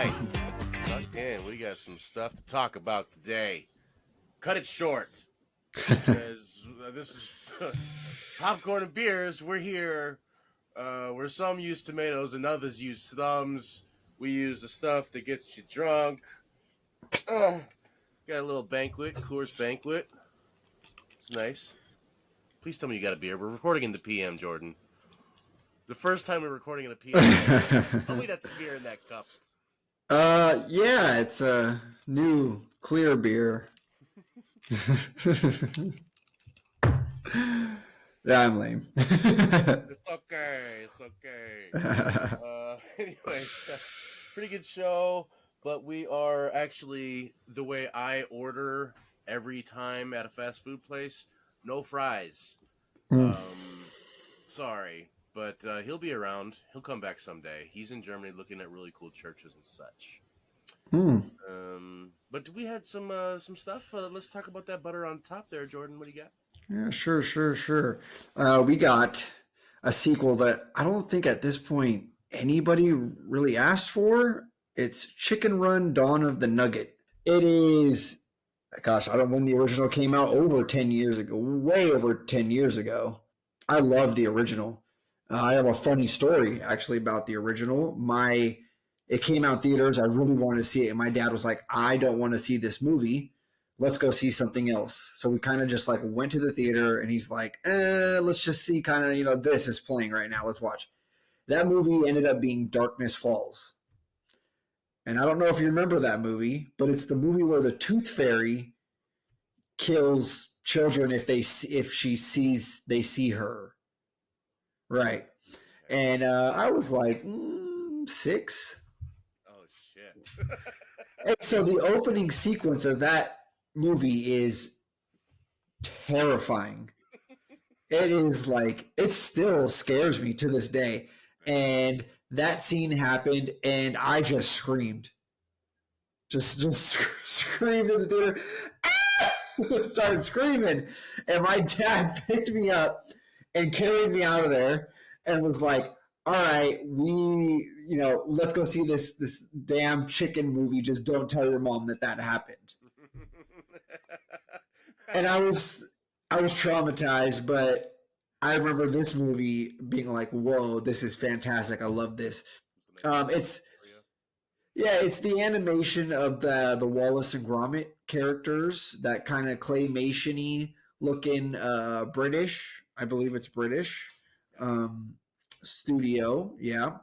right. Again, we got some stuff to talk about today. Cut it short because this is popcorn and beers. We're here where some use tomatoes and others use thumbs. We use the stuff that gets you drunk. Got a little banquet, Coors Banquet. It's nice. Please tell me you got a beer. We're recording in the PM, Jordan. The first time we're recording in a PM. Tell me that's beer in that cup. Yeah, it's a new clear beer. Yeah, I'm lame. It's okay. It's okay. Anyway, pretty good show, but we are actually the way I order every time at a fast food place. No fries. Mm. Sorry, but he'll be around. He'll come back someday. He's in Germany looking at really cool churches and such. Mm. But we had some stuff. Let's talk about that butter on top there, Jordan. What do you got? Yeah, sure. We got a sequel that I don't think at this point anybody really asked for. It's Chicken Run: Dawn of the Nugget. It is, gosh, I don't know when the original came out. Over 10 years ago, way over 10 years ago. I love the original. I have a funny story actually about the original. It came out theaters. I really wanted to see it, and my dad was like, "I don't want to see this movie. Let's go see something else." So we kind of just like went to the theater, and he's like, "Let's just see kind of this is playing right now. Let's watch." That movie ended up being Darkness Falls, and I don't know if you remember that movie, but it's the movie where the Tooth Fairy kills children if she sees they see her. Right. And I was like 6. Oh shit! And so the opening sequence of that movie is terrifying. It is like, it still scares me to this day. And that scene happened, and I just screamed. Just screamed in the theater. Started screaming. And my dad picked me up and carried me out of there and was like, "All right, let's go see this damn chicken movie. Just don't tell your mom that happened." And I was traumatized, but I remember this movie being like, "Whoa, this is fantastic! I love this." It's Yeah, it's the animation of the Wallace and Gromit characters, that kind of claymation-y looking British. I believe it's British studio. Yeah.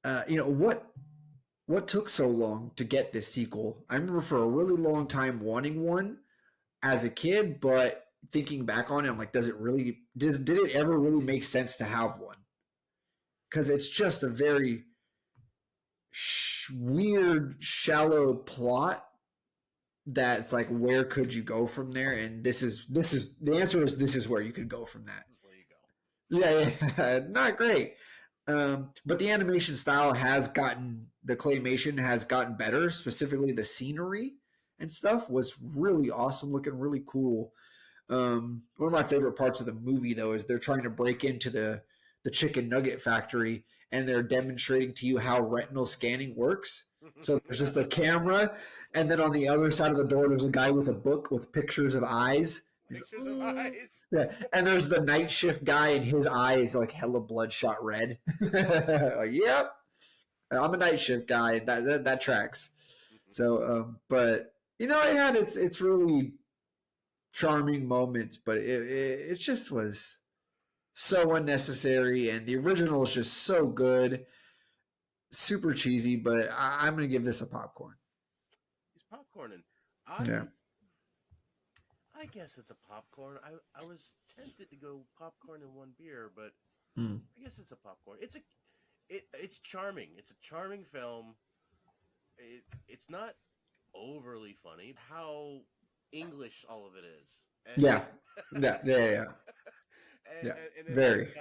What took so long to get this sequel? I remember for a really long time wanting one as a kid, but thinking back on it, I'm like, did it ever really make sense to have one? Because it's just a very weird, shallow plot that it's like, where could you go from there? And this is the answer is this is where you could go from that. Where you go. Yeah, not great. But the animation style the claymation has gotten better. Specifically, the scenery and stuff was really awesome, looking really cool. One of my favorite parts of the movie, though, is they're trying to break into the chicken nugget factory, and they're demonstrating to you how retinal scanning works. So there's just a camera, and then on the other side of the door, there's a guy with a book with pictures of eyes. Pictures of eyes. Yeah, and there's the night shift guy, and his eye is like hella bloodshot red. Yep, I'm a night shift guy. That tracks. So, but it had it's really charming moments, but it just was so unnecessary, and the original is just so good, super cheesy. But I'm gonna give this a popcorn. He's popcorning. Yeah. I guess it's a popcorn. I was tempted to go popcorn and one beer, but Mm. I guess it's a popcorn. It's charming. It's a charming film. It's not overly funny. How English all of it is. Yeah. Yeah. and, Yeah. and Very.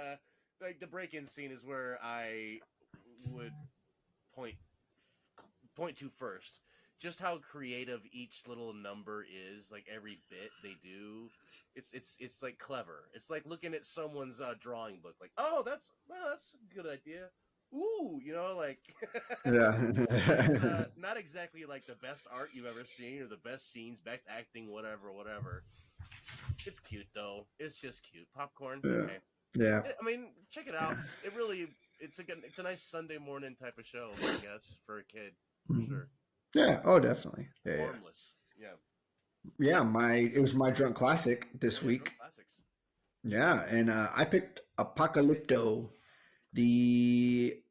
like the break-in scene is where I would point to first. Just how creative each little number is, like every bit they do, it's like clever. It's like looking at someone's drawing book, like, oh, that's a good idea. ooh, like it's Yeah. not exactly like the best art you've ever seen or the best scenes, best acting, whatever, whatever. It's cute though. It's just cute. Popcorn, Yeah. okay. Yeah. I mean, check it out. It's a nice Sunday morning type of show, I guess, for a kid for Mhm. sure. Yeah. Oh, definitely. Yeah. Yeah. Harmless, yeah. Yeah. It was my drunk classic this Oh yeah, drunk week. classics. Yeah, and I picked Apocalypto, the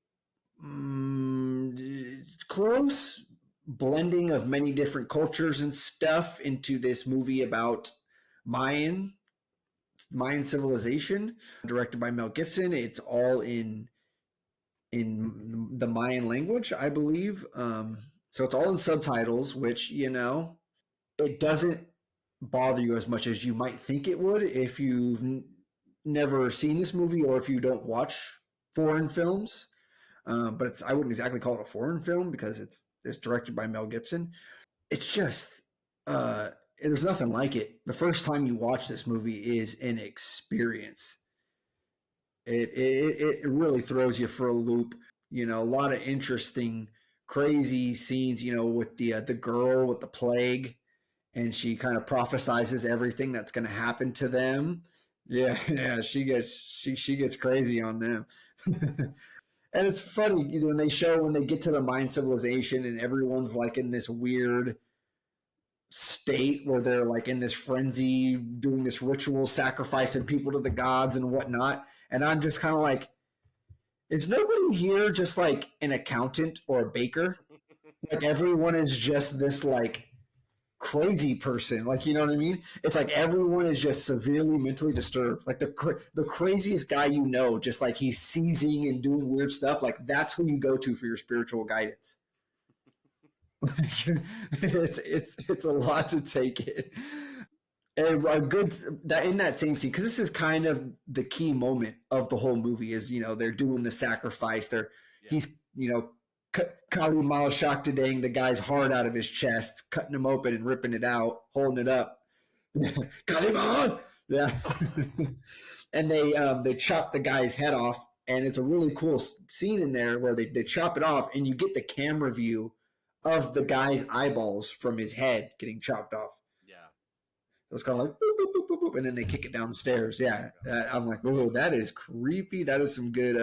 close blending of many different cultures and stuff into this movie about Mayan Mayan civilization, directed by Mel Gibson. It's all in the Mayan language, I believe. So it's all in subtitles, which it doesn't bother you as much as you might think it would if you've never seen this movie or if you don't watch foreign films. But I wouldn't exactly call it a foreign film because it's directed by Mel Gibson. It's just there's nothing like it. The first time you watch this movie is an experience. It really throws you for a loop. A lot of interesting, crazy scenes. With the girl with the plague, and she kind of prophesizes everything that's going to happen to them. Yeah, yeah, she gets crazy on them. And it's funny, when when they get to the Mayan civilization and everyone's like in this weird state where they're like in this frenzy doing this ritual sacrificing people to the gods and whatnot. And I'm just kind of like, is nobody here just like an accountant or a baker? Like everyone is just this like crazy person. Like, you know what I mean? It's like everyone is just severely mentally disturbed. Like the craziest guy just like he's seizing and doing weird stuff. Like that's who you go to for your spiritual guidance. It's a lot to take it. And a good that in that same scene, because this is kind of the key moment of the whole movie is they're doing the sacrifice. Yeah. He's Kali Malashakhtadang the guy's heart out of his chest, cutting him open and ripping it out, holding it up. Kaliman, yeah. And they chop the guy's head off, and it's a really cool scene in there where they chop it off, and you get the camera view of the guy's eyeballs from his head getting chopped off. Yeah. It was kind of like boop, boop, boop, boop, boop, and then they kick it down the stairs. Yeah, I'm like, oh, that is creepy. That is It's some good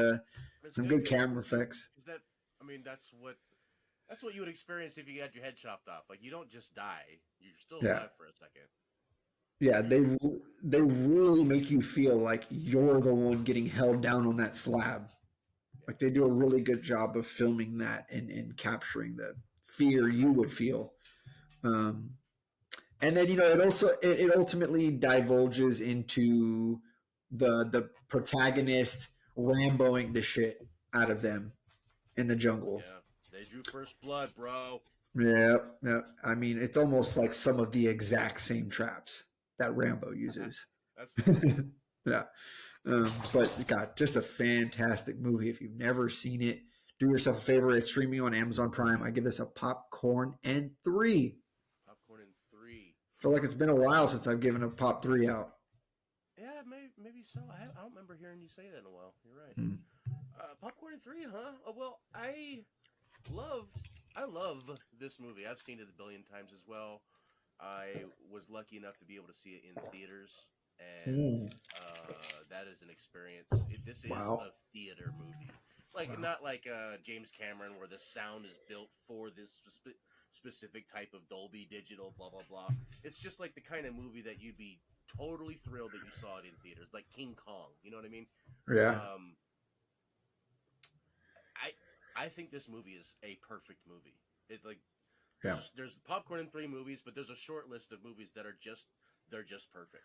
good camera because effects. I mean, that's what you would experience if you had your head chopped off. Like you don't just die; you're still Yeah, alive for a second. yeah. Very They really make you feel like you're the one getting held down on that slab. yeah. Like they do a really good job of filming that and capturing the fear you would feel. Um, and then it ultimately divulges into the protagonist ramboing the shit out of them in the jungle. Yeah. They drew first blood, bro. Yeah, yeah. I mean, it's almost like some of the exact same traps that Rambo uses. That's funny. Yeah. But God, just a fantastic movie. If you've never seen it, do yourself a favor. It's streaming on Amazon Prime. I give this a popcorn and 3. Popcorn in 3. I feel like it's been a while since I've given a pop 3 out. Yeah, maybe so. I don't remember hearing you say that in a while. You're right. Hmm. Popcorn in 3, huh? Oh, well, loved I love this movie. I've seen it a billion times as well. I was lucky enough to be able to see it in theaters, and Ooh, that is an experience. This is wow. a theater movie, like Wow. not like James Cameron, where the sound is built for this specific type of Dolby Digital, blah blah blah. It's just like the kind of movie that you'd be totally thrilled that you saw it in theaters, like King Kong. You know what I mean? Yeah. Um, I I think this movie is a perfect movie. It like Yeah. there's popcorn in 3 movies, but there's a short list of movies that they're just perfect.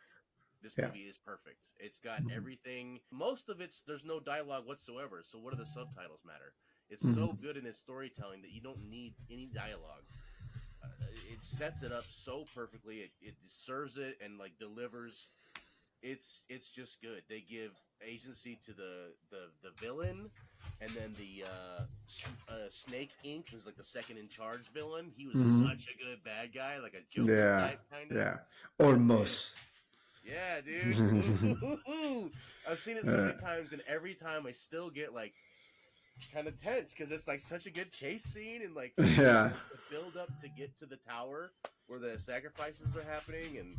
This Yeah. movie is perfect. It's got Mm-hmm. everything. Most of there's no dialogue whatsoever. So what do the subtitles matter? It's so Mm-hmm. good in its storytelling that you don't need any dialogue. It sets it up so perfectly. It serves it and like delivers. It's just good. They give agency to the villain, and then the Snake Inc., who's like the second in charge villain. He was Mm-hmm. such a good bad guy, like a Joker Yeah. type kind of. Yeah. And Almost. yeah, dude, I've seen it so uh, many times, and every time I still get like kind of tense because it's like such a good chase scene and like Yeah. the build up to get to the tower where the sacrifices are happening. And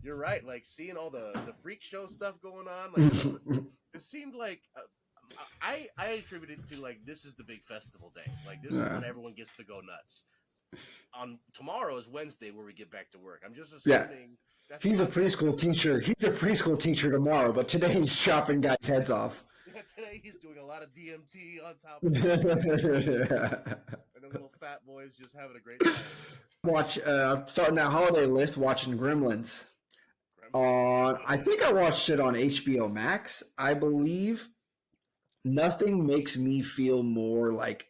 you're right, like seeing all the freak show stuff going on, like some of the it seemed like I attribute it to like this is the big festival day, like this is Yeah. when everyone gets to go nuts. On tomorrow is Wednesday where we get back to work. I'm just Yeah. assuming that's He's a not the preschool teacher. He's a preschool teacher tomorrow, but today he's chopping guys' heads off. yeah, today he's doing a lot of DMT on top of it, Yeah. and the little fat boys just having a great time. Starting that holiday list, watching Gremlins. Gremlins. I think I watched it on HBO Max, I believe. Nothing makes me feel more like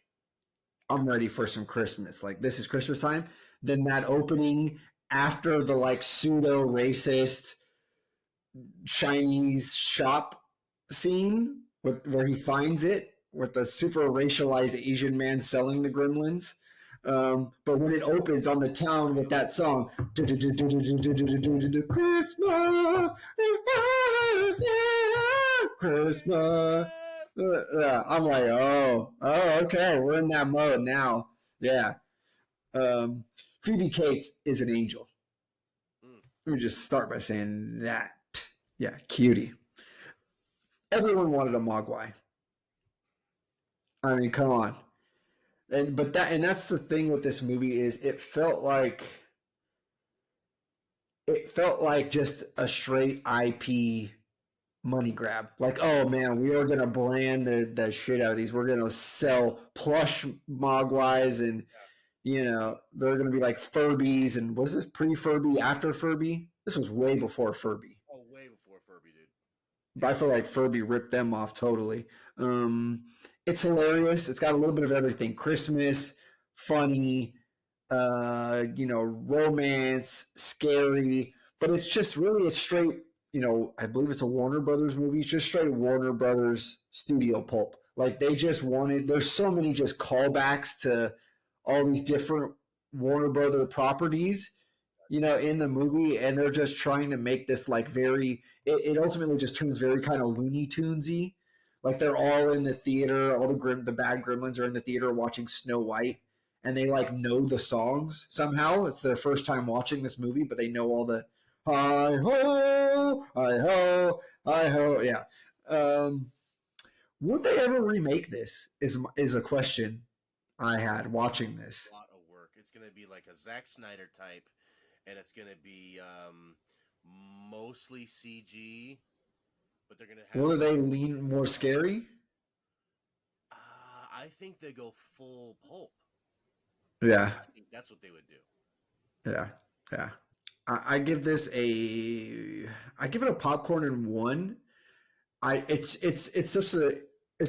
I'm ready for some Christmas. Like this is Christmas time. Than that opening after the like pseudo racist Chinese shop scene where he finds it with the super racialized Asian man selling the gremlins. But when it opens on the town with that song, Christmas, Christmas. I'm like, okay, we're in that mode now. Yeah. Phoebe Cates is an angel. Mm. Let me just start by saying that. Yeah, cutie. Everyone wanted a Mogwai. I mean, come on. And that's the thing with this movie is it felt like just a straight IP money grab. Like, oh man, we are gonna brand the shit out of these. We're gonna sell plush Mogwais and they're gonna be like Furbies. And was this pre-Furby, after Furby? This was way before Furby. Oh, way before Furby, dude. But I feel like Furby ripped them off totally. It's hilarious. It's got a little bit of everything: Christmas, funny, romance, scary. But it's straight. I believe it's a Warner Brothers movie. It's just straight Warner Brothers studio pulp. Like they just wanted. There's so many just callbacks to all these different Warner Brother properties, in the movie, and they're just trying to make this like very. It ultimately just turns very kind of Looney Tunesy. Like they're all in the theater. All the bad gremlins are in the theater watching Snow White, and they like know the songs somehow. It's their first time watching this movie, but they know all the hi ho, hi ho, hi ho. Yeah. Um, would they ever remake this? Is a question I had watching this. A lot of work. It's gonna be like a Zack Snyder type, and it's gonna be mostly CG, but they're gonna have. Will they lean more scary? I think they go full pulp. Yeah, I think that's what they would do. yeah, yeah. I give this I give it a popcorn and one. It's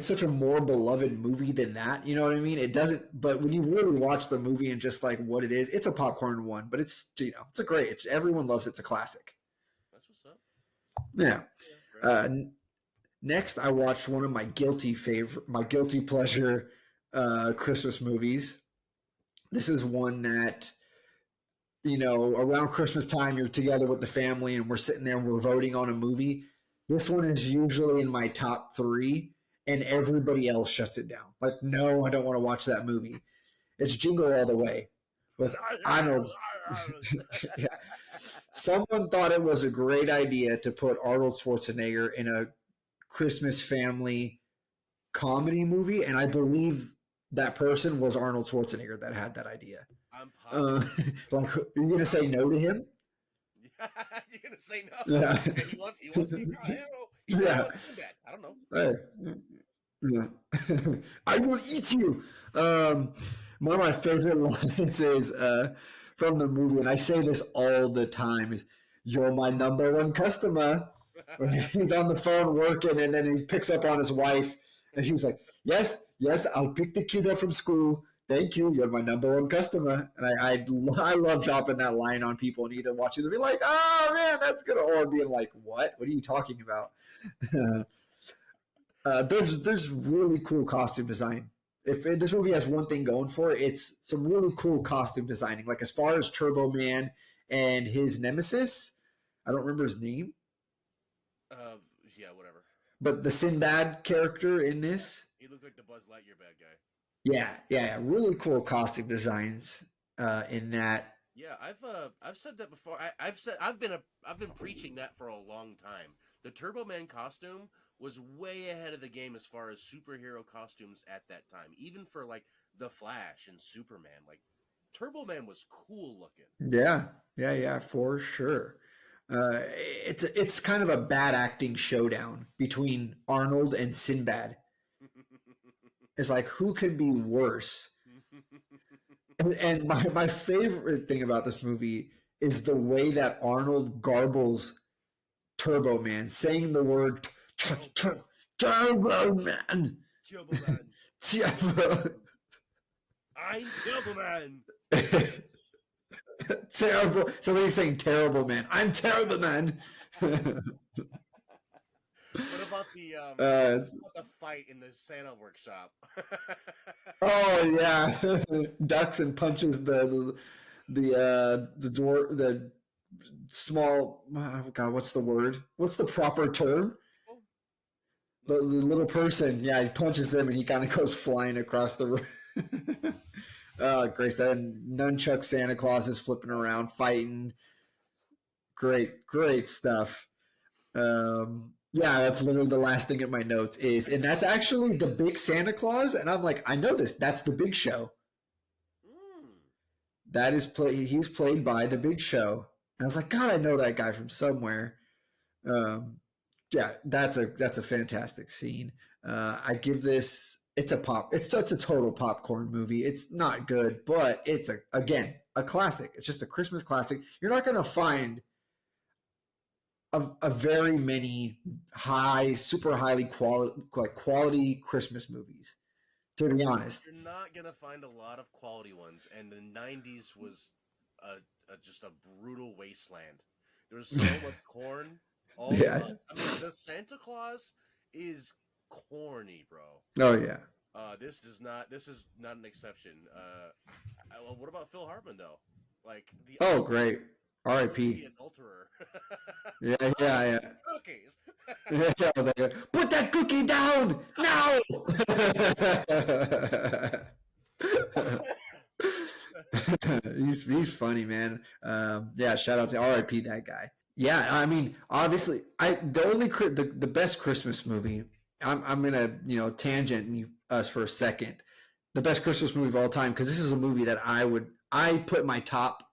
such a more beloved movie than that. You know what I mean? It doesn't. But when you really watch the movie and just like what it is, it's a popcorn one. But it's a great. Everyone loves it. It's a classic. That's what's up. Yeah. Yeah, Uh, Next, I watched one of my guilty pleasure Christmas movies. This is one that around Christmas time, you're together with the family and we're sitting there and we're voting on a movie. This one is usually in my top three, and everybody else shuts it down. Like, no, I don't want to watch that movie. It's Jingle All the Way with Arnold. Yeah. Someone thought it was a great idea to put Arnold Schwarzenegger in a Christmas family comedy movie, and I believe that person was Arnold Schwarzenegger that had that idea. I'm positive. Like, are you gonna say no to him? You're gonna say no. Yeah, He wants to be. I don't know. He said he yeah. wants to be bad. I don't know. Hey. Yeah. I will eat you. One of my favorite lines is from the movie, and I say this all the time: is "You're my number one customer." When he's on the phone working, and then he picks up on his wife, and he's like, "Yes, yes, I'll pick the kid up from school. Thank you. You're my number one customer." And I love dropping that line on people and either watching them be like, "Oh man, that's good," or being like, "What? What are you talking about?" There's really cool costume design. If this movie has one thing going for it, it's some really cool costume designing. Like as far as Turbo Man and his nemesis, I don't remember his name, Yeah, whatever. but the Sinbad character in this, He looked like the Buzz Lightyear bad guy. Yeah. Really cool costume designs in that. Yeah, I've said that before. I've been preaching that for a long time. The Turbo Man costume was way ahead of the game as far as superhero costumes at that time. Even for like the Flash and Superman, like Turbo Man was cool looking. Yeah, for sure. It's kind of a bad acting showdown between Arnold and Sinbad. It's like who could be worse? And my favorite thing about this movie is the way that Arnold garbles Turbo Man, saying the word Turbo Man. Turbo Man. Turbo. I'm Turbo Man. Terrible. So he's saying terrible man. I'm terrible man. What about the fight in the Santa workshop? Oh yeah, ducks and punches the door the small. Oh God, what's the word? What's the proper term? The little person. Yeah, he punches him and he kind of goes flying across the room. Oh, Grace, and nunchuck Santa Claus is flipping around, fighting. Great stuff. Yeah, that's literally the last thing in my notes is, and that's actually the big Santa Claus. And I'm like, I know this. That's the Big Show. That is play. He's played by the Big Show. And I was like, God, I know that guy from somewhere. Yeah, that's a fantastic scene. I give this. It's a total popcorn movie. It's not good, but it's a classic. It's just a Christmas classic. You're not going to find a very many super highly quality Christmas movies. To be honest, You're not gonna find a lot of quality ones, and the '90s was just a brutal wasteland. There was so much corn. Yeah. I mean, the Santa Claus is corny, bro. Oh yeah. This is not. This is not an exception. What about Phil Hartman though? Like the Oh great. the R.I.P. adulterer. Yeah. Cookies. Yeah, put that cookie down now. He's funny, man. Yeah, shout out to R.I.P. that guy. Yeah, I mean, obviously, the best Christmas movie. I'm gonna tangent us for a second. The best Christmas movie of all time, because this is a movie that I put my top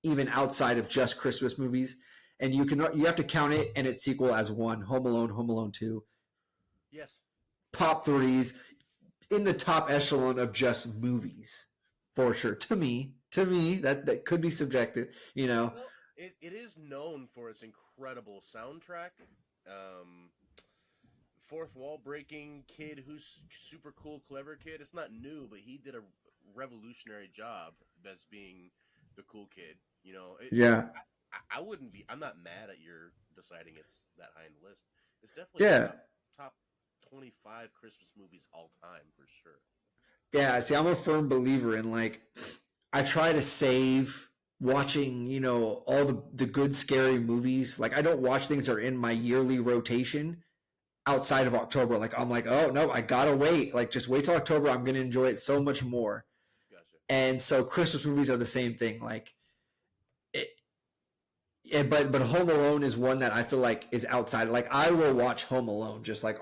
even outside of just Christmas movies, and you have to count it and its sequel as one. Home Alone, Home Alone 2. Yes. Pop threes in the top echelon of just movies, for sure. To me, that could be subjective, Well, it is known for its incredible soundtrack. Fourth wall breaking kid who's super cool, clever kid. It's not new, but he did a revolutionary job as being the cool kid. Yeah, I wouldn't be. I'm not mad at your deciding it's that high in the list. It's definitely yeah. top 25 Christmas movies all time for sure. Yeah, see, I'm a firm believer in I try to save watching, all the good scary movies. Like I don't watch things that are in my yearly rotation outside of October. Like I'm like, oh no, I gotta wait. Like just wait till October. I'm gonna enjoy it so much more. Gotcha. And so Christmas movies are the same thing. Like but Home Alone is one that I feel like is outside. Like I will watch Home Alone just like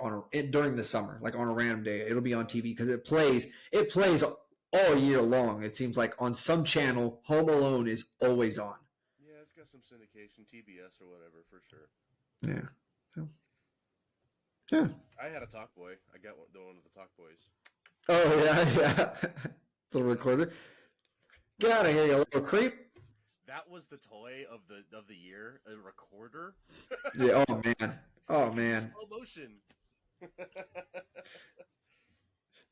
during the summer, like on a random day. It'll be on TV because it plays all year long. It seems like on some channel, Home Alone is always on. Yeah, it's got some syndication, TBS or whatever for sure. Yeah. So, yeah. I had a Talk Boy. I got one of the Talk Boys. Oh yeah. Little recorder. Get out of here, you little creep. That was the toy of the year, a recorder. Yeah. Oh man. Slow motion.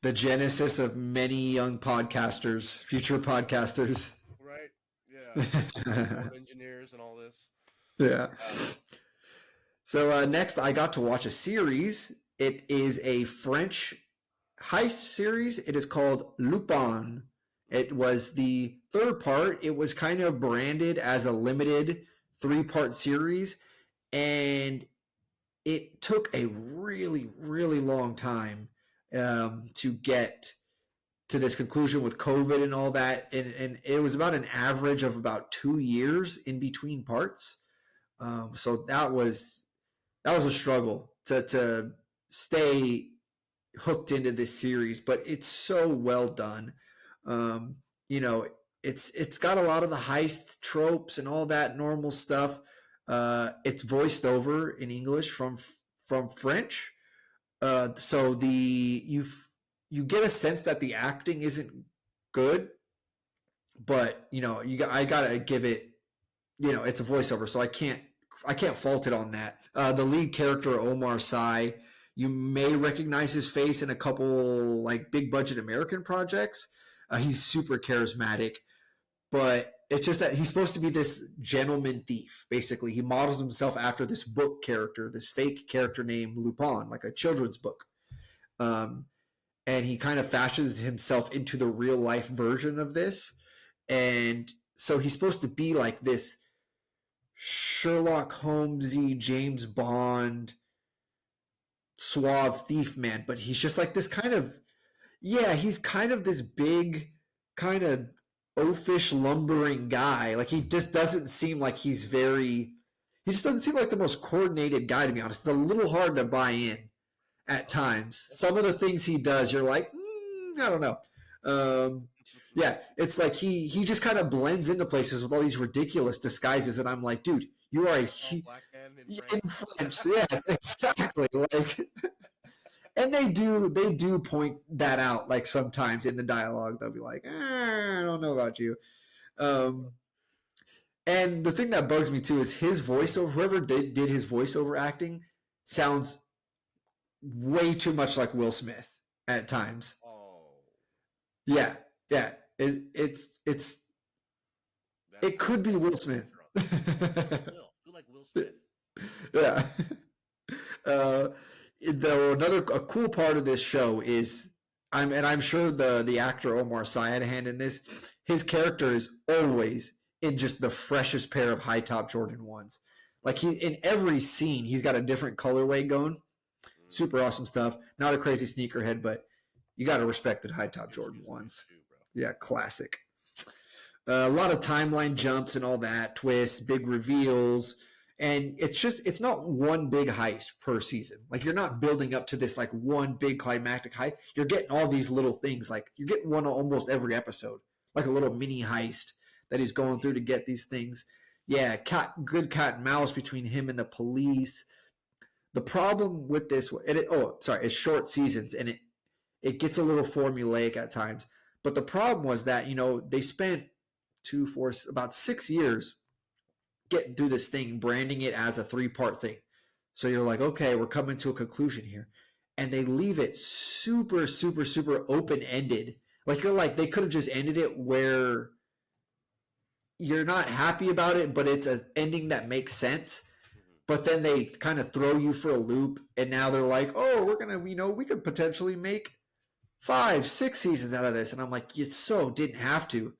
The genesis of many young podcasters, future podcasters. Right. Yeah. Engineers and all this. Yeah. So next, I got to watch a series. It is a French heist series. It is called Lupin. It was the third part. It was kind of branded as a limited 3-part series, and it took a really, really long time. to get to this conclusion with COVID and all that, and it was about an average of about 2 years in between parts. So that was a struggle to stay hooked into this series, but it's so well done. Um, you know, it's got a lot of the heist tropes and all that normal stuff. It's voiced over in English from French, so you get a sense that the acting isn't good, but I gotta give it. It's a voiceover, so I can't fault it on that. The lead character Omar Sy, you may recognize his face in a couple like big budget American projects. He's super charismatic, but it's just that he's supposed to be this gentleman thief. Basically, he models himself after this book character, this fake character named Lupin, like a children's book. Um, and he kind of fashions himself into the real life version of this. And so he's supposed to be like this Sherlock Holmesy, James Bond, suave thief man, but he's just like this kind of, yeah, he's kind of this big, kind of oafish, lumbering guy. Like he just doesn't seem like he just doesn't seem like the most coordinated guy, to be honest. It's a little hard to buy in at times. Some of the things he does, you're like, I don't know. Yeah, it's like he just kind of blends into places with all these ridiculous disguises, and I'm like, dude, you are Black man in French. Yes, exactly. Like, and they do point that out. Like sometimes in the dialogue, they'll be like, I don't know about you. And the thing that bugs me too is his voiceover. Whoever did his voiceover acting sounds way too much like Will Smith at times. Oh, Yeah, yeah. It could be Will Smith. You like Will Smith? Yeah. A cool part of this show is I'm sure the actor Omar Sy had a hand in this. His character is always in just the freshest pair of high top Jordan ones. Like he in every scene, he's got a different colorway going. Super awesome stuff. Not a crazy sneakerhead, but you got to respect the high top Jordan ones. Yeah, classic. A lot of timeline jumps and all that, twists, big reveals, and it's not one big heist per season. Like you're not building up to this like one big climactic heist. You're getting all these little things. Like you're getting one almost every episode, like a little mini heist that he's going through to get these things. Yeah, good cat and mouse between him and the police. The problem with this, it's short seasons and it gets a little formulaic at times. But the problem was that they spent about 6 years getting through this thing, branding it as a 3-part thing. So you're like, okay, we're coming to a conclusion here, and they leave it super, super, super open ended. Like you're like they could have just ended it where you're not happy about it, but it's an ending that makes sense. But then they kind of throw you for a loop, and now they're like, oh, we're gonna, we could potentially make 5, 6 seasons out of this, and I'm like, you so didn't have to.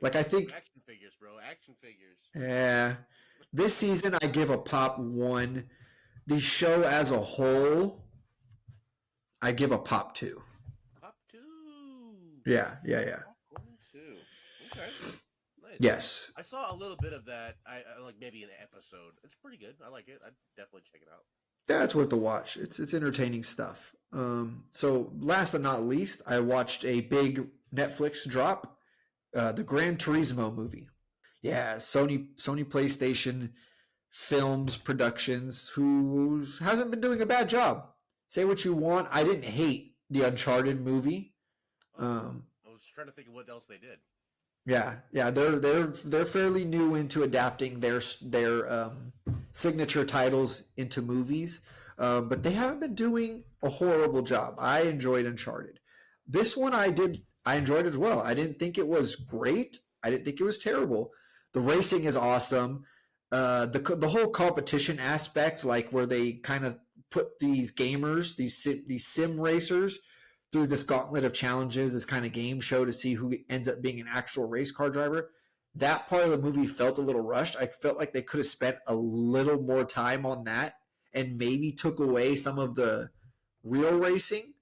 Like I think action figures, bro. Action figures. Yeah. This season I give a pop 1. The show as a whole, I give a pop 2. Pop 2. Yeah. Pop 2. Okay. Nice. Yes. I saw a little bit of that. I like maybe an episode. It's pretty good. I like it. I'd definitely check it out. Yeah, it's worth the watch. It's entertaining stuff. So last but not least, I watched a big Netflix drop, the Gran Turismo movie. Yeah, Sony PlayStation Films Productions, who hasn't been doing a bad job. Say what you want, I didn't hate the Uncharted movie. I was trying to think of what else they did. Yeah, they're fairly new into adapting their signature titles into movies, but they haven't been doing a horrible job. I enjoyed Uncharted. This one I enjoyed it as well. I didn't think it was great. I didn't think it was terrible. The racing is awesome. The whole competition aspect, like where they kind of put these gamers, these sim racers, through this gauntlet of challenges, this kind of game show to see who ends up being an actual race car driver. That part of the movie felt a little rushed. I felt like they could have spent a little more time on that and maybe took away some of the real racing.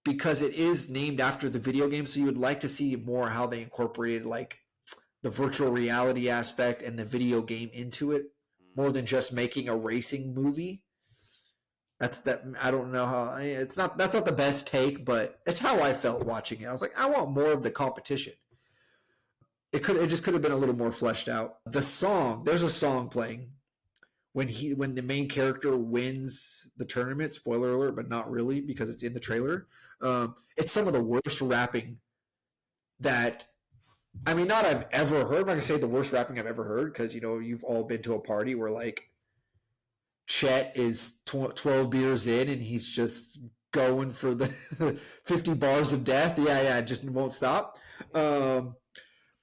because it is named after the video game, so you would like to see more how they incorporated like the virtual reality aspect and the video game into it, more than just making a racing movie. That's that. I don't know how. It's not. That's not the best take, but it's how I felt watching it. I was like, I want more of the competition. It just could have been a little more fleshed out. The song, there's a song playing when the main character wins the tournament. Spoiler alert, but not really because it's in the trailer. It's some of the worst rapping that not I've ever heard. I'm not gonna say the worst rapping I've ever heard because you've all been to a party where like Chet is 12 beers in and he's just going for the 50 bars of death. Yeah, just won't stop.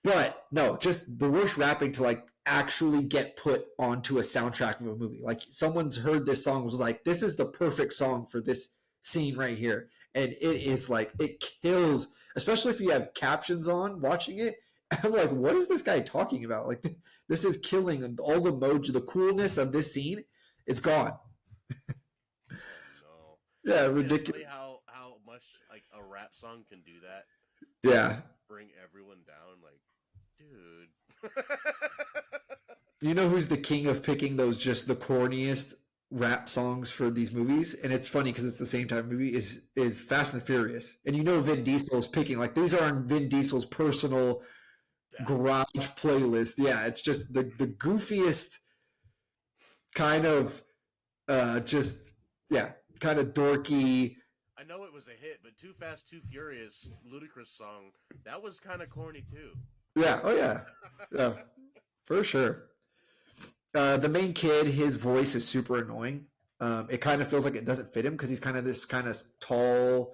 But no, just the worst rapping to like actually get put onto a soundtrack of a movie. Like someone's heard this song was like, this is the perfect song for this scene right here. And it is like, it kills, especially if you have captions on watching it. I'm like, what is this guy talking about? Like, this is killing all the mojo, the coolness of this scene. It's gone. No. Yeah, ridiculous. How much like a rap song can do that. Yeah. Bring everyone down, like, dude. You know who's the king of picking those just the corniest rap songs for these movies? And it's funny because it's the same type of movie is Fast and the Furious. And Vin Diesel's picking like these are on Vin Diesel's personal garage playlist. Yeah, it's just the goofiest kind of kind of dorky. I know it was a hit, but Too Fast, Too Furious, Ludacris song, that was kind of corny too. Yeah, oh yeah. Yeah, for sure. The main kid, his voice is super annoying. It kind of feels like it doesn't fit him because he's kind of this kind of tall,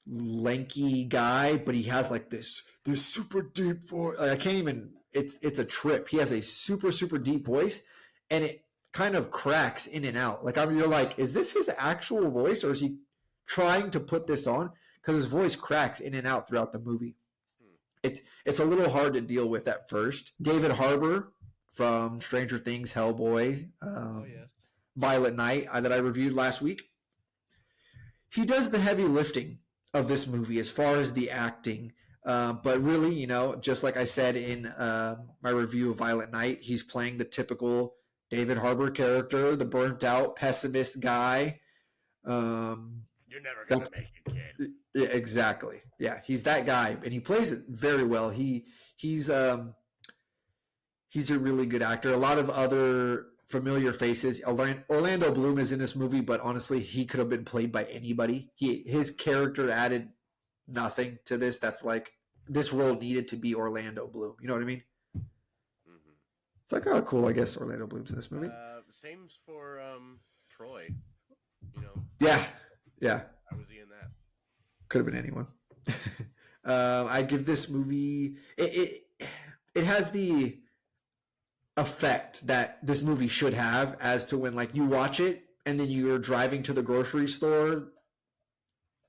lanky guy, but he has like this super deep voice. Like, I can't even. It's a trip. He has a super deep voice, and it kind of cracks in and out. Like you're like, is this his actual voice, or is he trying to put this on? Because his voice cracks in and out throughout the movie. It's a little hard to deal with at first. David Harbour from Stranger Things, Hellboy, Yes. Violet Night that I reviewed last week. He does the heavy lifting of this movie as far as the acting. But really, just like I said in my review of Violet Night, he's playing the typical David Harbour character, the burnt out pessimist guy. You're never going to make it, kid. Yeah, exactly. Yeah, he's that guy, and he plays it very well. He's a really good actor. A lot of other familiar faces. Orlando Bloom is in this movie, but honestly, he could have been played by anybody. His character added nothing to this. That's like this role needed to be Orlando Bloom. You know what I mean? Mm-hmm. It's like, oh, cool. I guess Orlando Bloom's in this movie. Same for Troy. Yeah. How was he in that? Could have been anyone. I give this movie. It has the effect that this movie should have as to when like you watch it and then you're driving to the grocery store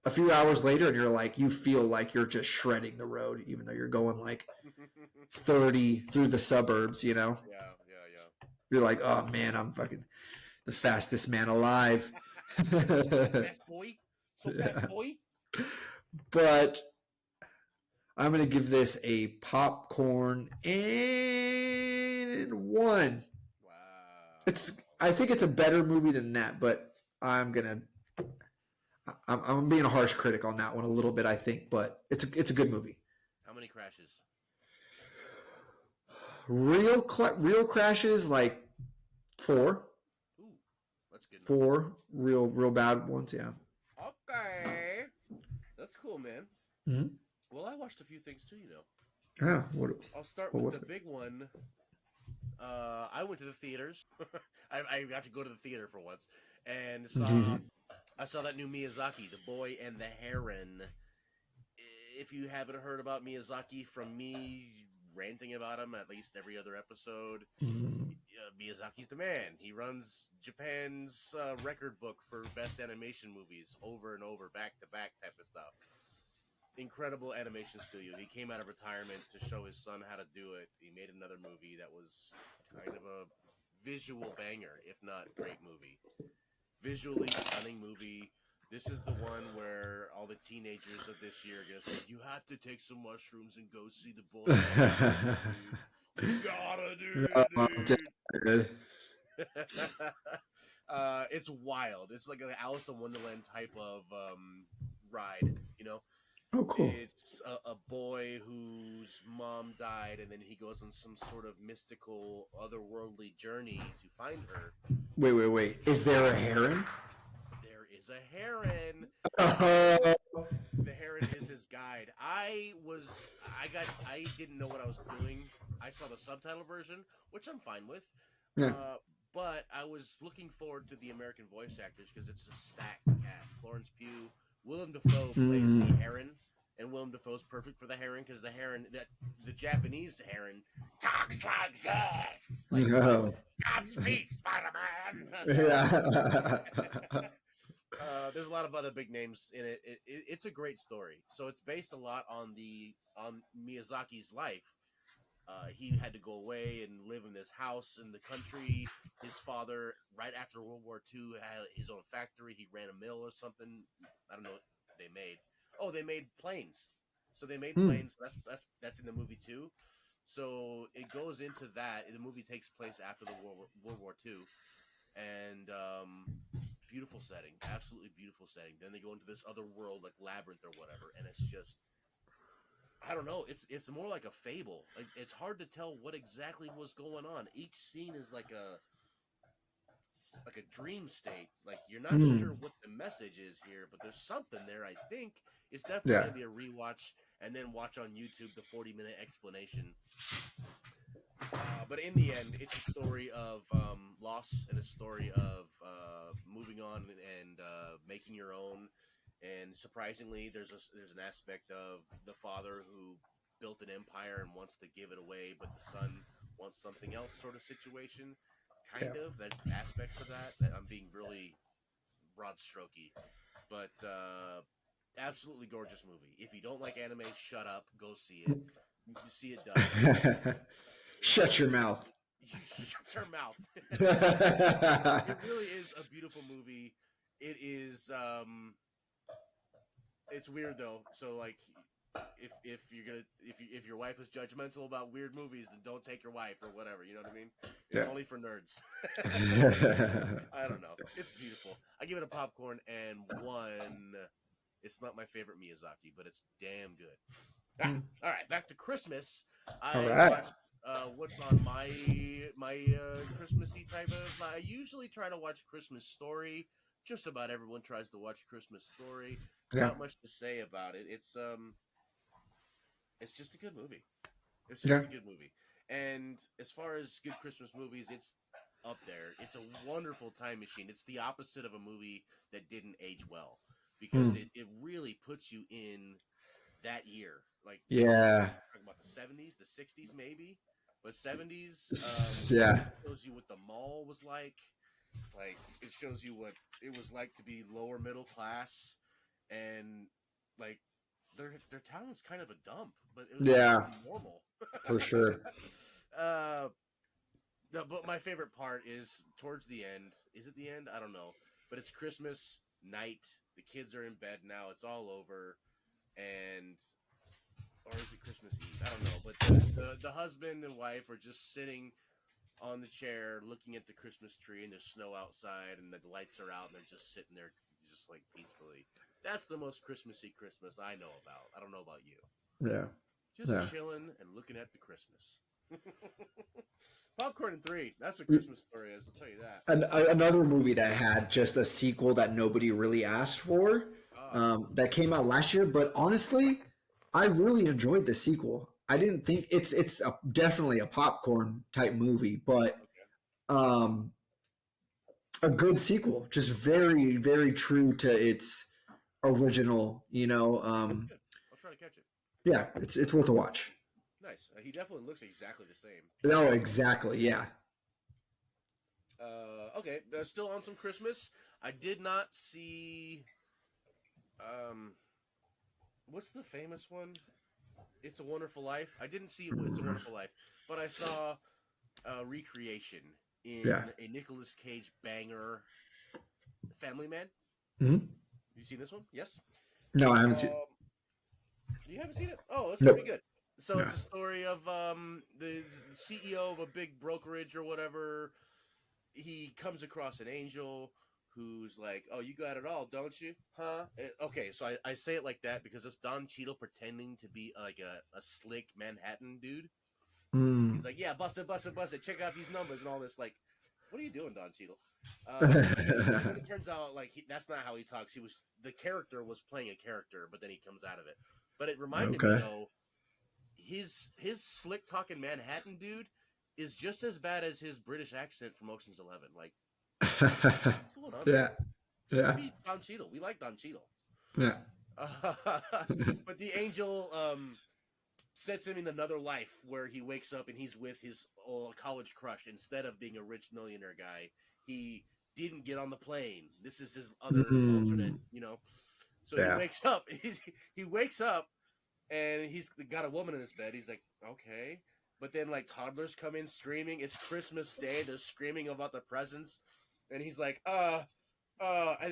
a few hours later and you're like you feel like you're just shredding the road even though you're going like 30 through the suburbs. Yeah. You're like, oh man, I'm fucking the fastest man alive. Fast boy. Fast boy. But I'm gonna give this a popcorn and 1. Wow. I think it's a better movie than that, but I'm being a harsh critic on that one a little bit, I think, but it's a good movie. How many crashes? Real crashes, like 4. Ooh, that's good. 4 real bad ones, yeah. Okay, that's cool, man. Mm-hmm. Well, I watched a few things too, Yeah. I'll start with the big one. I went to the theaters. I got to go to the theater for once, and I saw that new Miyazaki, The Boy and the Heron. If you haven't heard about Miyazaki from me ranting about him at least every other episode, Miyazaki's the man. He runs Japan's record book for best animation movies over and over, back to back type of stuff. Incredible animation studio. He came out of retirement to show his son how to do it. He made another movie that was kind of a visual banger, if not great movie. Visually stunning movie. This is the one where all the teenagers of this year are gonna say, "You have to take some mushrooms and go see the Bohemian Rhapsody. You gotta do Good. it, dude." It's wild. It's like an Alice in Wonderland type of ride. You know, Oh, cool. it's a boy whose mom died, and then he goes on some sort of mystical, otherworldly journey to find her. Wait. Is there a heron? There is a heron. Oh, The heron is his guide. I didn't know what I was doing. I saw the subtitle version, which I'm fine with. yeah. Uh, but I was looking forward to the American voice actors because it's a stacked cast. Florence Pugh, Willem Dafoe plays the heron, and Willem Dafoe's perfect for the heron because the Japanese heron talks like this, like No. Godspeed, Spider-Man. Yeah. There's a lot of other big names in it. It's a great story. So it's based a lot on Miyazaki's life. He had to go away and live in this house in the country. His father, right after World War II, had his own factory. He ran a mill or something. I don't know what they made. Oh, they made planes. So they made planes. That's in the movie too. So it goes into that. The movie takes place after the World War II, and beautiful setting, absolutely beautiful setting. Then they go into this other world like Labyrinth or whatever, and it's just, I don't know, it's more like a fable. Like, it's hard to tell what exactly was going on. Each scene is like a dream state. Like, you're not sure what the message is here, but there's something there. I think it's definitely Yeah. going to be a rewatch, and then watch on YouTube the 40-minute explanation. But in the end, it's a story of loss and a story of moving on and making your own. And surprisingly, there's an aspect of the father who built an empire and wants to give it away, but the son wants something else, sort of situation. Yeah. Kind of. There's aspects of that. I'm being really broad strokey, but absolutely gorgeous movie. If you don't like anime, shut up. Go see it. You see it done. Shut your mouth. You shut your mouth. It really is a beautiful movie. It is it's weird though. So like if you're gonna if your wife is judgmental about weird movies, then don't take your wife or whatever, you know what I mean? It's only for nerds. I don't know. It's beautiful. I give it a popcorn and one. It's not my favorite Miyazaki, but it's damn good. All right, back to Christmas. All I right. watched what's on my Christmassy type of. I usually try to watch Christmas Story. Just about everyone tries to watch Christmas Story. Yeah. Not much to say about it. It's just a good movie. It's Yeah. just a good movie. And as far as good Christmas movies, it's up there. It's a wonderful time machine. It's the opposite of a movie that didn't age well because it really puts you in that year. Like, Yeah. talking about the 70s, the 60s maybe, but 70s, Yeah. it shows you what the mall was like. Like, it shows you what it was like to be lower middle class, and like their town was kind of a dump, but it was Yeah. normal. For sure. No, but my favorite part is towards the end. Is it the end? I don't know. But it's Christmas night. The kids are in bed now. It's all over, and or is it Christmas Eve? I don't know. But the husband and wife are just sitting on the chair looking at the Christmas tree, and there's snow outside, and the lights are out, and they're just sitting there, just like peacefully. That's the most Christmassy Christmas I know about. I don't know about you. Yeah. Just Yeah. chilling and looking at the Christmas. Popcorn and 3. That's what Christmas Story is. I'll tell you that. Another movie that had just a sequel that nobody really asked for, that came out last year, but honestly, I really enjoyed the sequel. I didn't think it's definitely a popcorn type movie, but Okay. a good sequel, just very very true to its original. That's good. I'll try to catch it. Yeah, it's worth a watch. Nice. He definitely looks exactly the same. No, exactly. Yeah. Okay. Still on some Christmas. I did not see. What's the famous one? It's a Wonderful Life. I didn't see It's a Wonderful Life, but I saw recreation in Yeah. a Nicolas Cage banger, Family Man. Mm-hmm. You seen this one? Yes. No, I haven't seen. Um, you haven't seen it? Oh, it's pretty Nope. good. So No. it's a story of the CEO of a big brokerage or whatever. He comes across an angel who's like, "Oh, you got it all, don't you? Huh?" Okay, so I say it like that because it's Don Cheadle pretending to be like a slick Manhattan dude. He's Mm. like, "Yeah, bust it, bust it, bust it. Check out these numbers and all this." Like, what are you doing, Don Cheadle? And then it turns out like that's not how he talks. The character was playing a character, but then he comes out of it. But it reminded me Okay. though, his slick talking Manhattan dude is just as bad as his British accent from Ocean's 11. Like, what's going on Yeah. there? Just Yeah. be Don Cheadle. We like Don Cheadle. Yeah. But the angel sets him in another life where he wakes up and he's with his college crush instead of being a rich millionaire guy. He didn't get on the plane. This is his other alternate, Mm. So he Yeah. wakes up. He wakes up and he's got a woman in his bed. He's like, okay. But then like toddlers come in screaming. It's Christmas Day. They're screaming about the presents, and he's like, and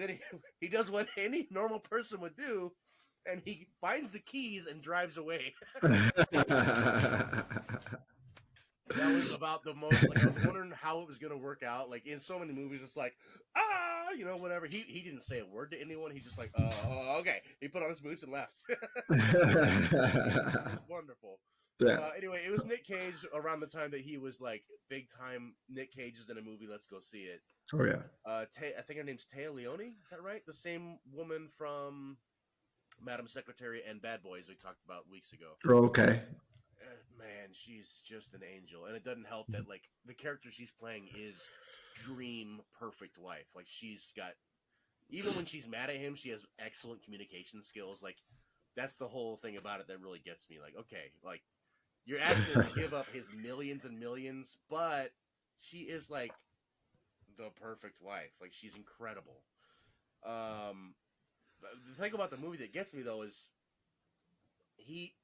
then he does what any normal person would do, and he finds the keys and drives away. That was about the most like I was wondering how it was gonna work out. Like in so many movies, it's like whatever. He didn't say a word to anyone. He just like okay. He put on his boots and left. It was wonderful. Yeah. Anyway, it was Nick Cage around the time that he was like big time. Nick Cage is in a movie. Let's go see it. Oh yeah. I think her name's Taya Leone. Is that right? The same woman from Madam Secretary and Bad Boys we talked about weeks ago. Oh, okay. Man, she's just an angel, and it doesn't help that like the character she's playing is dream perfect wife. Like she's got even when she's mad at him, she has excellent communication skills. Like that's the whole thing about it that really gets me. Like okay, like you're asking him to give up his millions and millions, but she is like the perfect wife. Like she's incredible. Um, the thing about the movie that gets me though is he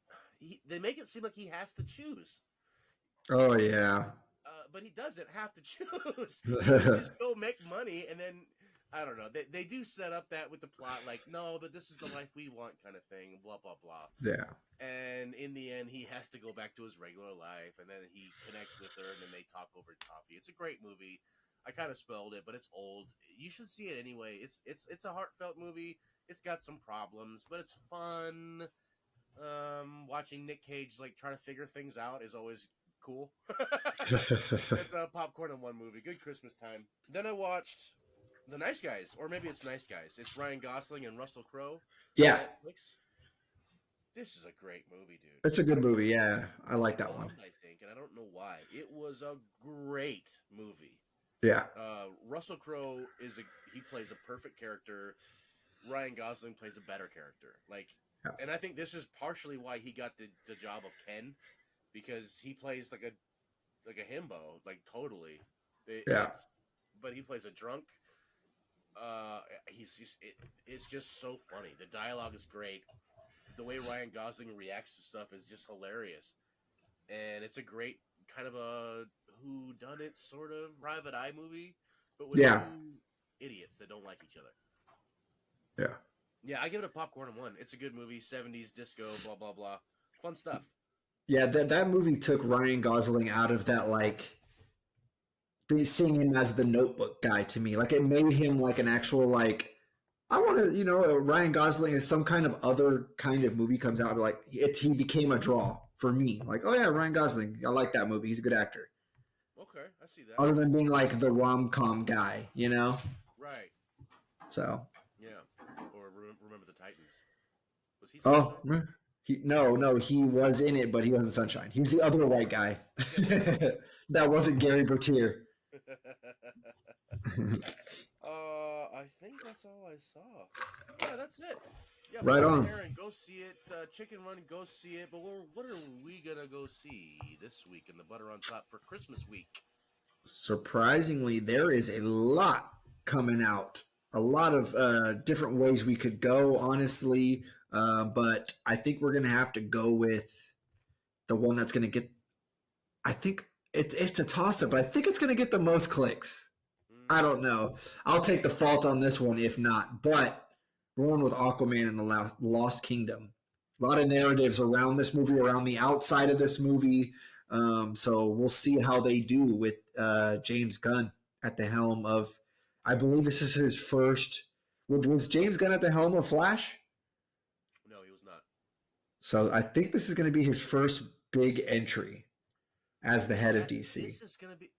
they make it seem like he has to choose. Oh yeah. But he doesn't have to choose. He can just go make money, and then I don't know. They do set up that with the plot, like no, but this is the life we want, kind of thing. Blah blah blah. Yeah. And in the end, he has to go back to his regular life, and then he connects with her, and then they talk over coffee. It's a great movie. I kind of spoiled it, but it's old. You should see it anyway. It's a heartfelt movie. It's got some problems, but it's fun. Watching Nick Cage like try to figure things out is always cool. It's a popcorn in one movie. Good Christmas time. Then I watched The Nice Guys, or maybe it's Nice Guys. It's Ryan Gosling and Russell Crowe on Yeah. Netflix. This is a great movie, dude. It's a I good don't know. movie. Yeah, I like that one. Bombed, I think, and I don't know why. It was a great movie. Yeah. Russell Crowe he plays a perfect character. Ryan Gosling plays a better character. Like, Yeah. and I think this is partially why he got the job of Ken, because he plays like a himbo, like totally. Yeah. But he plays a drunk. It's just so funny. The dialogue is great. The way Ryan Gosling reacts to stuff is just hilarious, and it's a great kind of a who done it sort of private eye movie, but with Yeah. two idiots that don't like each other. Yeah. Yeah, I give it a popcorn and one. It's a good movie, 70s disco, blah blah blah, fun stuff. Yeah, that movie took Ryan Gosling out of that like seeing him as the Notebook guy to me. Like it made him like an actual like I want to Ryan Gosling is some kind of other kind of movie comes out I'll be like he became a draw for me. Like oh yeah, Ryan Gosling, I like that movie. He's a good actor. Okay, I see that. Other than being like the rom com guy, Right. So Yeah. Or Remember the Titans. Was he oh Sunshine? no, he was in it, but he wasn't Sunshine. He's the other white guy. That wasn't Gary Bertier. I think that's all I saw. Yeah, that's it. Yeah, Right Fire on. Aaron, go see it. Chicken Run, go see it. But what are we gonna go see this week in the Butter on Top for Christmas week? Surprisingly, there is a lot coming out. A lot of different ways we could go, honestly. But I think we're going to have to go with the one that's going to get. I think it's a toss up, but I think it's going to get the most clicks. I don't know. I'll take the fault on this one if not. But Rolling with Aquaman and the Lost Kingdom. A lot of narratives around this movie, around the outside of this movie. So we'll see how they do with James Gunn at the helm of. I believe this is his first. Was James Gunn at the helm of Flash? No, he was not. So I think this is going to be his first big entry as the head of That DC. this is gonna be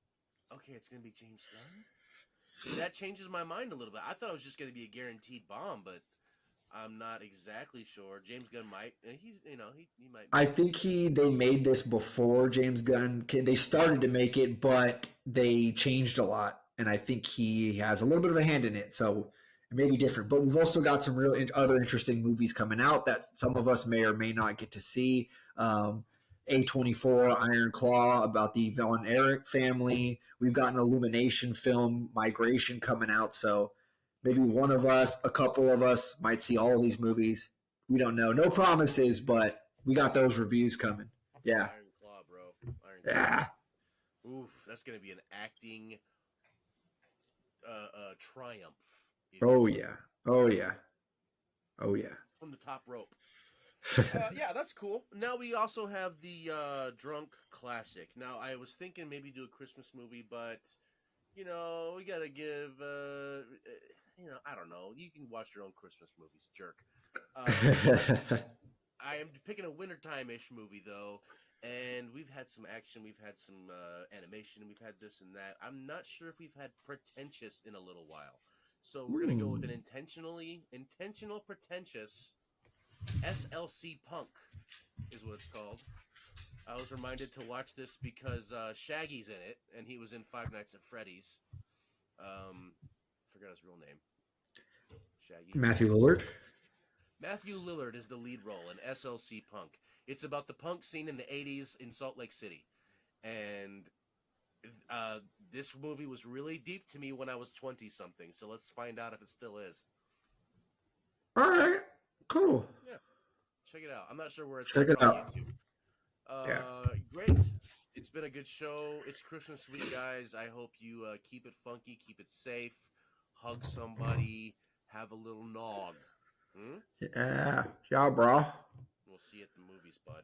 okay. It's gonna be James Gunn. That changes my mind a little bit. I thought it was just gonna be a guaranteed bomb, but I'm not exactly sure. James Gunn might. He might I be. think they made this before James Gunn. They started to make it, but they changed a lot, and I think he has a little bit of a hand in it. So it may be different. But we've also got some real other interesting movies coming out that some of us may or may not get to see. A24 Iron Claw about the Von Erich family. We've got an Illumination film, Migration, coming out. So maybe one of us, a couple of us, might see all of these movies. We don't know. No promises, but we got those reviews coming. Yeah. Iron Claw, bro. Iron Claw. Yeah. Oof, that's gonna be an acting triumph, if you Oh would, yeah. Oh yeah. Oh yeah. from the top rope. Yeah, that's cool. Now we also have the Drunk Classic. Now I was thinking maybe do a Christmas movie, but we gotta give. I don't know. You can watch your own Christmas movies, jerk. I am picking a wintertime ish movie though, and we've had some action, we've had some animation, we've had this and that. I'm not sure if we've had pretentious in a little while, so we're gonna go with Ooh. an intentional pretentious SLC Punk is what it's called. I was reminded to watch this because Shaggy's in it, and he was in Five Nights at Freddy's. Forgot his real name. Shaggy. Matthew Lillard. Matthew Lillard is the lead role in SLC Punk. It's about the punk scene in the 80s in Salt Lake City. And this movie was really deep to me when I was 20 something. So let's find out if it still is. All right. Cool. Yeah, check it out. I'm not sure where it's Check at. it Probably out. YouTube. Yeah. Great. It's been a good show. It's Christmas week, guys. I hope you keep it funky, keep it safe, hug somebody, have a little nog. Hmm? Yeah. Yeah, bro. We'll see you at the movies, bud.